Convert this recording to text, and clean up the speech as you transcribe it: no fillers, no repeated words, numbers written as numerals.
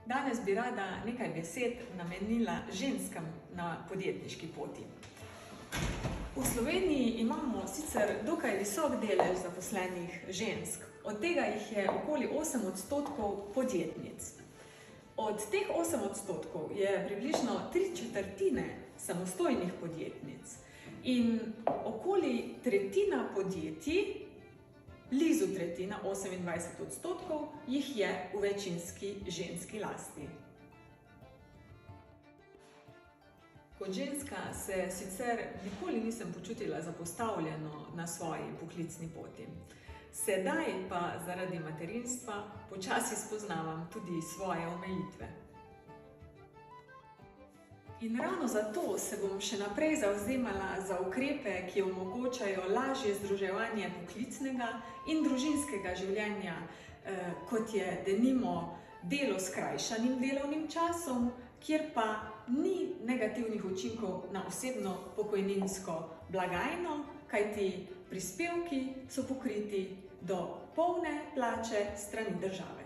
Danes bi rada nekaj besed namenila ženskam na podjetniški poti. V Sloveniji imamo sicer dokaj visok delež zaposlenih žensk, od tega jih je okoli 8% podjetnic. Od teh 8% je približno 3/4 samostojnih podjetnic in okoli tretjina podjetij, blizu tretjina, 28%, jih je v večinski ženski lasti. Kot ženska se sicer nikoli nisem počutila zapostavljeno na svoji poklicni poti. Sedaj pa zaradi materinstva počasi spoznavam tudi svoje omejitve. In ravno zato se bom še naprej zavzemala za ukrepe, ki omogočajo lažje združevanje poklicnega in družinskega življenja, kot je denimo delo s skrajšanim delovnim časom, kjer pa ni negativnih učinkov na osebno pokojninsko blagajno, kajti prispevki so pokriti do polne plače s strani države.